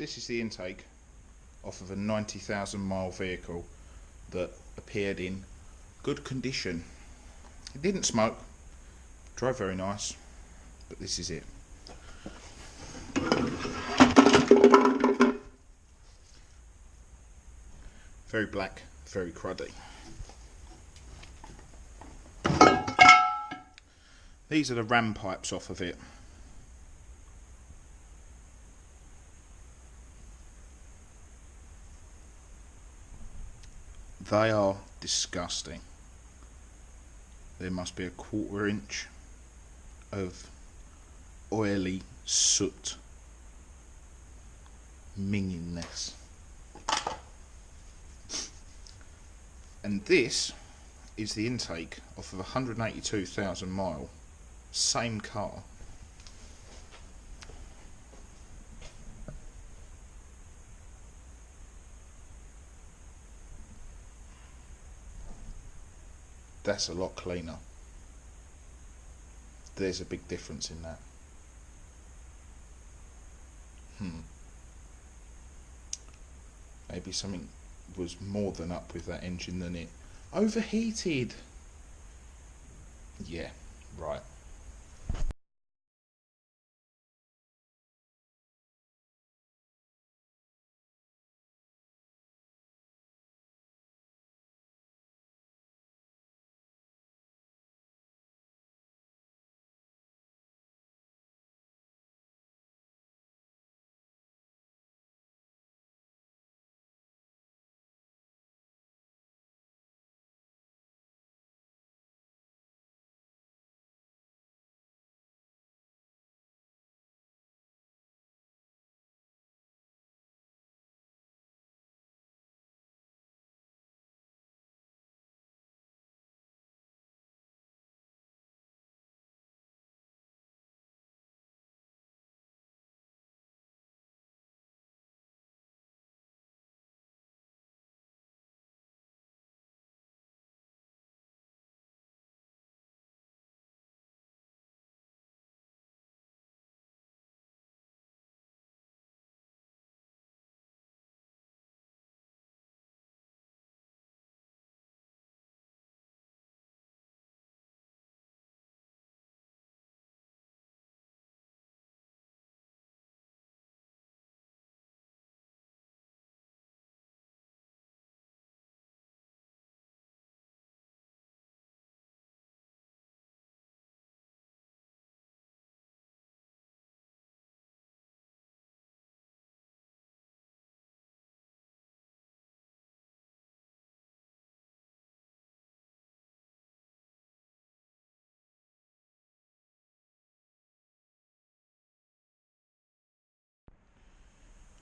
This is the intake off of a 90,000 mile vehicle that appeared in good condition. It didn't smoke, drove very nice, but this is it. Very black, very cruddy. These are the ram pipes off of it. They are disgusting. There must be a 1/4 inch of oily soot mingingness. And this is the intake off of a 182,000 mile same car. That's a lot cleaner. There's a big difference in that. Maybe something was more than up with that engine than it overheated. Yeah, right.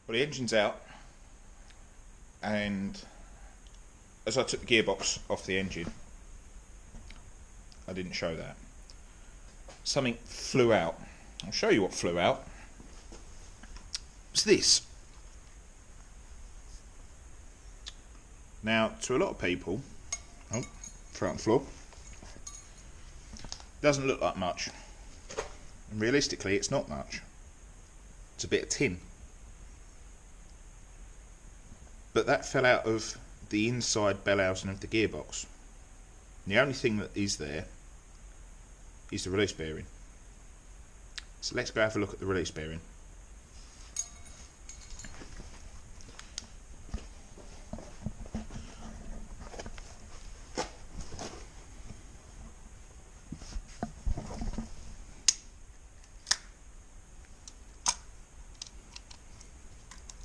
Well, the engine's out, and as I took the gearbox off the engine, I didn't show that. Something flew out. I'll show you what flew out. It's this. Now, to a lot of people, throw it on the floor, doesn't look like much. And realistically, it's not much. It's a bit of tin. But that fell out of the inside bell housing of the gearbox. And the only thing that is there is the release bearing. So let's go have a look at the release bearing.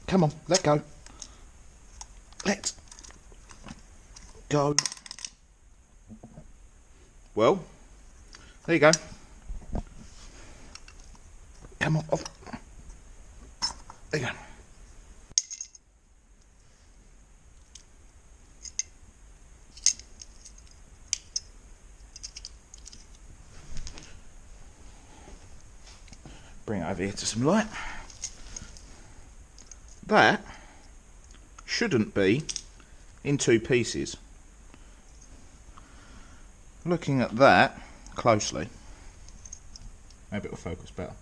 Come on, let go. Let go. Well, there you go. Come on, off. There you go. Bring it over here to some light. That shouldn't be in two pieces. Looking at that closely, maybe it'll focus better.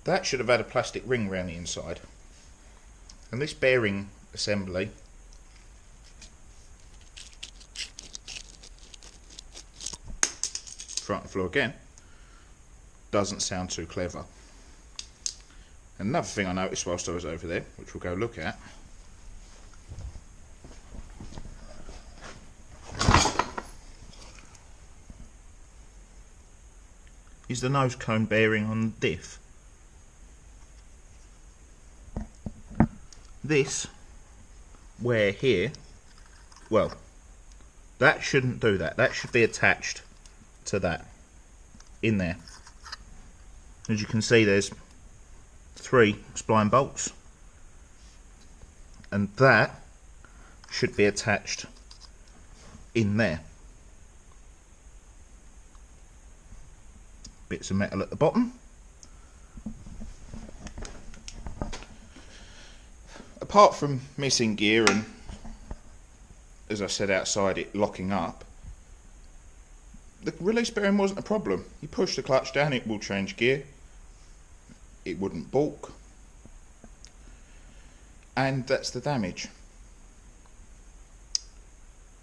that should have had a plastic ring around the inside. And this bearing assembly front and floor again doesn't sound too clever. Another thing I noticed whilst I was over there, which we'll go look at, is the nose cone bearing on the diff. This wear here, well, that shouldn't do that. That should be attached to that in there. As you can see, there's 3 spline bolts, and that should be attached in there. Bits of metal at the bottom. Apart from missing gear and, as I said outside, it locking up, the release bearing wasn't a problem. You push the clutch down, it will change gear. It wouldn't balk. And that's the damage.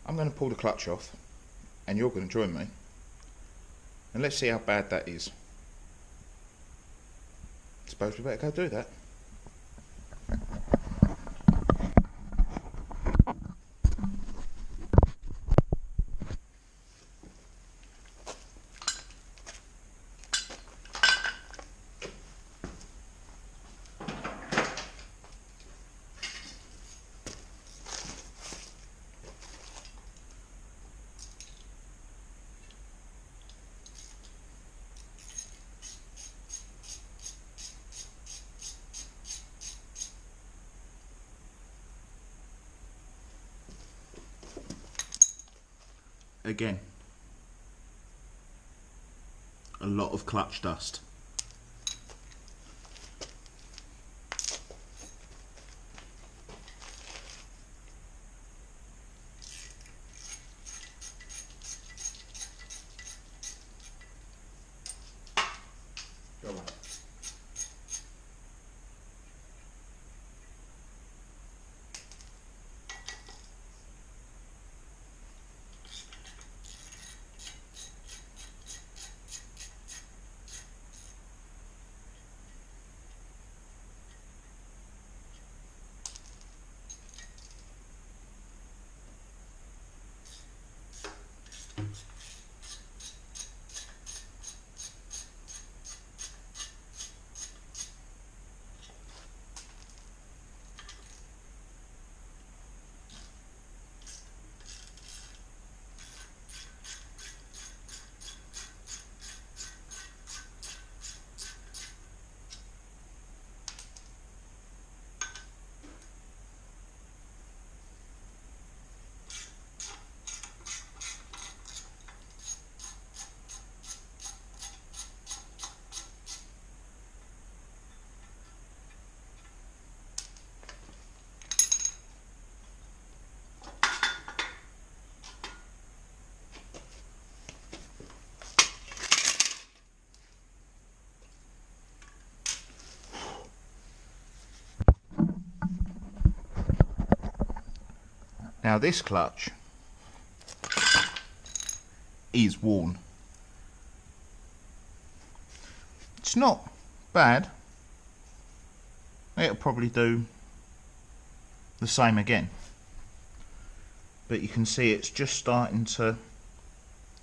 I'm going to pull the clutch off and you're going to join me. And let's see how bad that is. I suppose we better go do that. Again, a lot of clutch dust. Go on. Now this clutch is worn. It's not bad. It'll probably do the same again. But you can see it's just starting to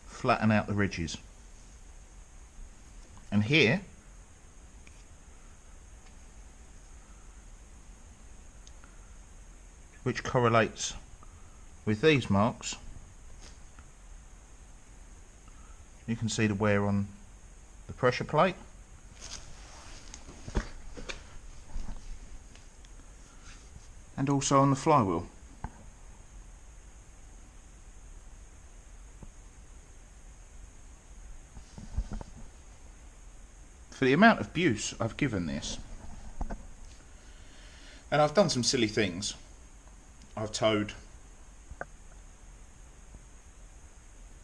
flatten out the ridges. And here, which correlates with these marks, you can see the wear on the pressure plate. And also on the flywheel. For the amount of abuse I've given this, and I've done some silly things. I've towed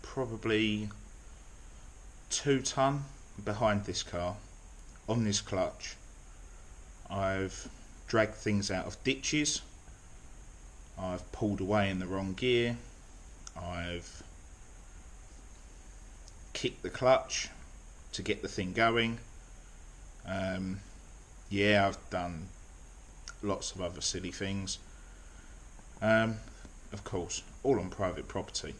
probably 2 ton behind this car on this clutch I've dragged things out of ditches, I've pulled away in the wrong gear, I've kicked the clutch to get the thing going. Yeah, I've done lots of other silly things. Of course, all on private property.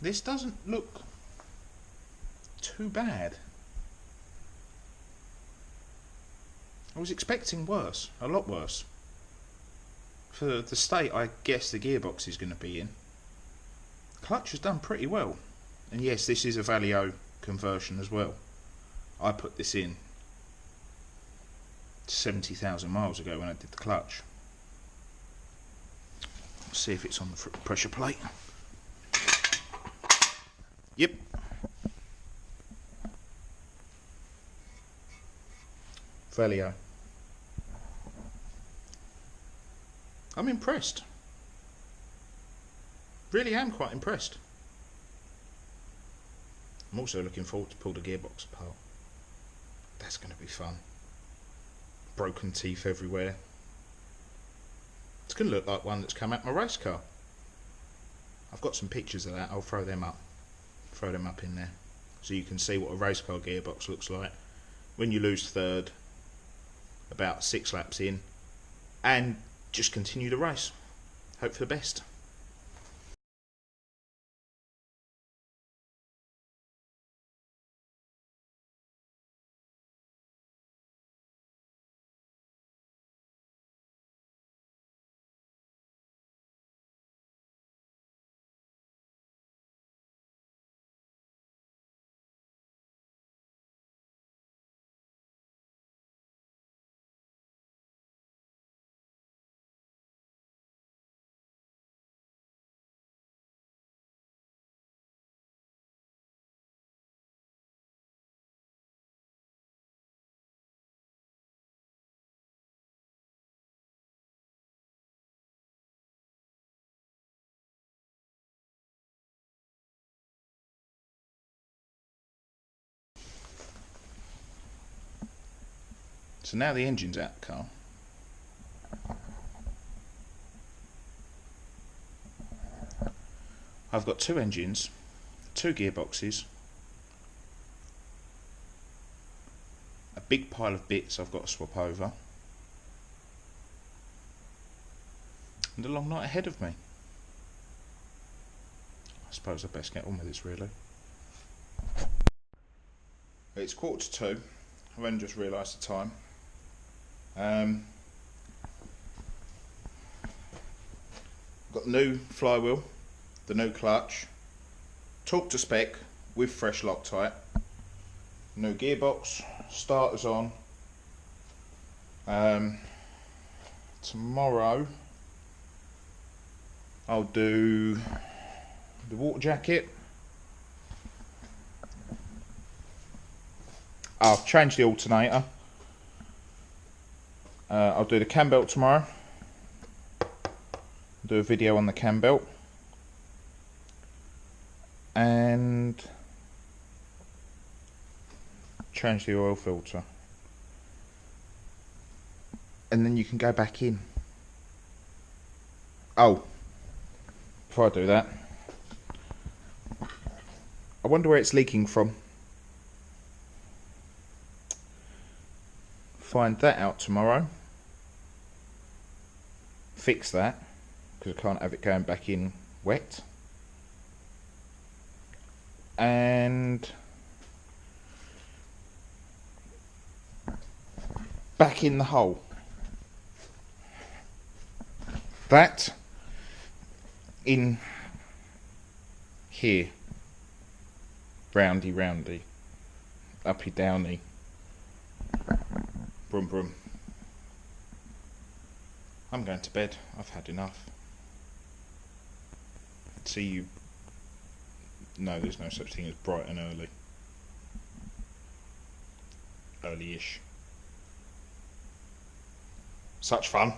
This doesn't look too bad. I was expecting worse, a lot worse. For the state I guess the gearbox is going to be in. Clutch has done pretty well. And yes, this is a Valio conversion as well. I put this in 70,000 miles ago when I did the clutch. Let's see if it's on the pressure plate. Yep. Valio. I'm impressed. Really am quite impressed. I'm also looking forward to pull the gearbox apart. That's going to be fun. Broken teeth everywhere. It's going to look like one that's come out my race car. I've got some pictures of that. I'll throw them up. Throw them up in there so you can see what a race car gearbox looks like when you lose third about 6 laps in, and just continue the race. Hope for the best. So now the engine's out the car. I've got 2 engines, 2 gearboxes, a big pile of bits I've got to swap over, and a long night ahead of me. I suppose I'd best get on with this really. It's 1:45. I've only just realised the time. Got the new flywheel, the new clutch, torque to spec with fresh Loctite, new gearbox, starters on. Tomorrow I'll do the water jacket. I've changed the alternator. I'll do the cam belt tomorrow. Do a video on the cam belt. And change the oil filter. And then you can go back in. Oh, before I do that, I wonder where it's leaking from. Find that out tomorrow. Fix that, because I can't have it going back in wet. And back in the hole. That in here. Roundy, roundy. Uppy, downy. Brum, brum. I'm going to bed. I've had enough. See you. No, there's no such thing as bright and early. Early-ish. Such fun.